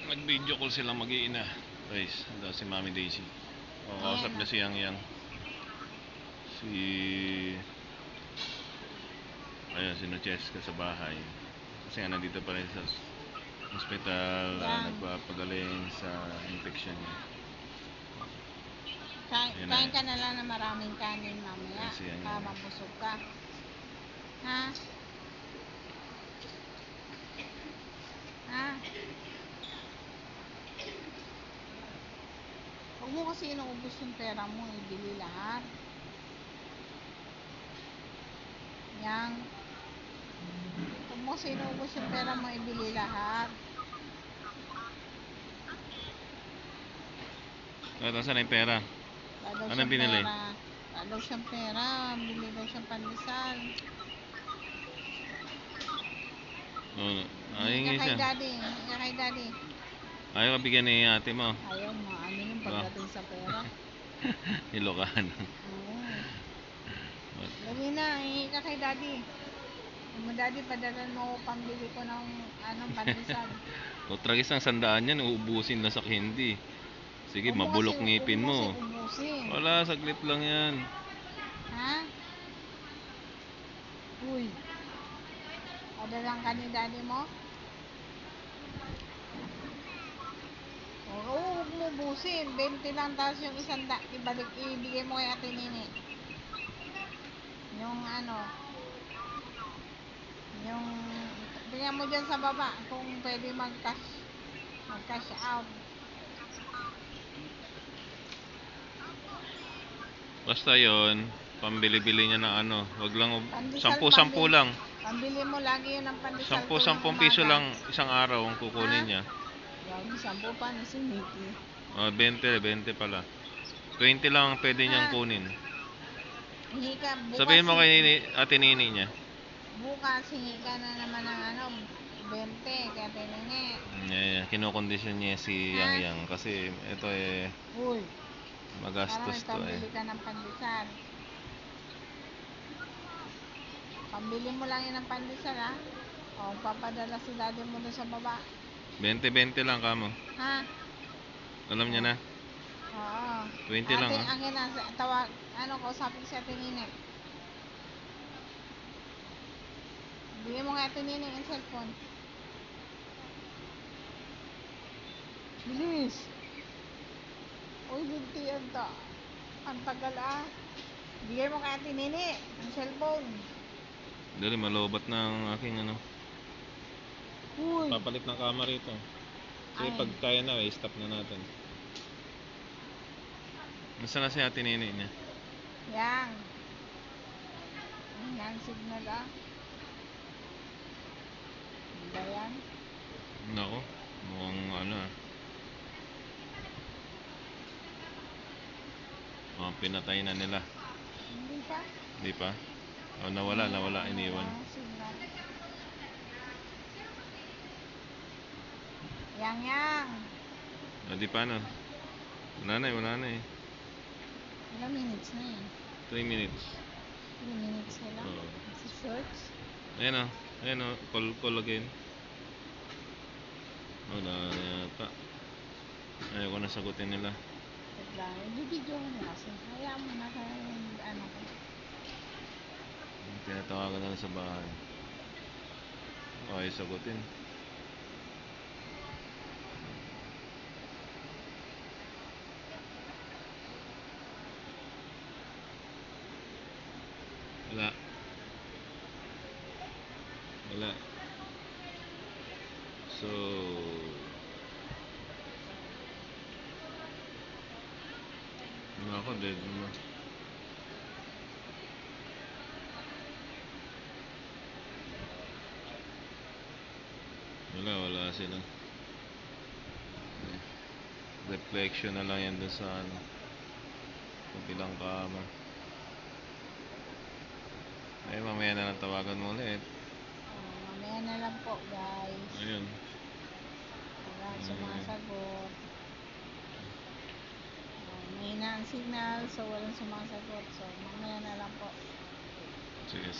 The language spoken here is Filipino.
Nag-video call silang mag-iina. Guys, daw si Mami Daisy. O, kausap niya si Yang Yang. Ayun, si Nocheska sa bahay. Kasi nga nandito pa rin sa hospital, nagpapagaling sa infection niya. Kain ka na lang na maraming kanin mamaya. Para mabusog ka. Ha? Ha? Huwag mo kasi inuubos yung pera mo, ibili lahat. Yang. Huwag mo kasi inuubos yung pera mo, ibili lahat. Saan na yung pera? Anong binili? Wala daw siyang pera. Bili daw siyang pandesal. Hingi ka kay daddy. Ayaw ka bigyan ni ate mo? Ayaw mo. Ano yung pagdating sa pera? Ilocano. Dali na, hingi ka kay daddy. Daddy, padalan mo pambili ko ng pandesal. O tragis ang 100 yan, uubusin na sa candy. Sige, mabulok ngipin mo. Wala, saglit lang yan. Ha? Uy. Padalan ka ni daddy mo? Oo, huwag mo ubusin. 20 lang, tapos yung ibigay mo kay Ate Nini. Tingnan mo dyan sa baba kung pwede mag-cash out. Basta yon, pambili-bili niya ng wag lang, 10 lang. Pambili mo lagi yun ng pandesal. 10 piso lang isang araw ang kukunin niya. Wag 10 pa na si Nikki. 20 pala. 20 lang ang pwede niyang kunin. Sabihin mo kay Ate Nini niya. Bukas hingi ka na naman ng 20 kay Ate Nini. Kinokondisyon niya si Yang Yang kasi ito Uy, magastos to pambili ka ng pandesal. Pambili mo lang yun ng pandesal, ha? O, papadala si daddy mo doon sa baba. 20 lang kamo. Ha? Alam niya na? Oo. 20 lang, ha? Ang kausapin si Ate Nini. Bigyan mo kay Ate Nini yung cellphone. Bilis. Uy, bintiyan ta. Ang tagal, Bigay mo kay Ate Nini yung cellphone. Dali, malobat na ang aking Uy. Papalit ng kama rito. Sige, pag kaya na, stop na natin. Nasaan na si Ate Nini niya? Yang. Ang signal, Ba yan? Nako, mukhang pinatay na nila. Hindi pa. Hindi pa? O, nawala, iniwan. Yang. Di pa na. Wala na eh. Ilang minutes na yan? 3 minutes. 3 minutes na lang? Sa shorts? Ayan o, call again. Wala yata. Ayaw ko na sagutin nila. Bibidyo ko na kasi. Hayaan mo na ko. Tinatawagan na sa bahay. Ayaw sagutin. Wala. So, ako dead naman. Wala sila. Reflection na lang yan doon sa kabilang kama. Ay, mamaya na lang tawagan mo ulit. Mamaya na lang po, guys. Ayun. Wala sumasagot. Mahina ang signal, so walang sumasagot. So, mamaya na lang po. Sige.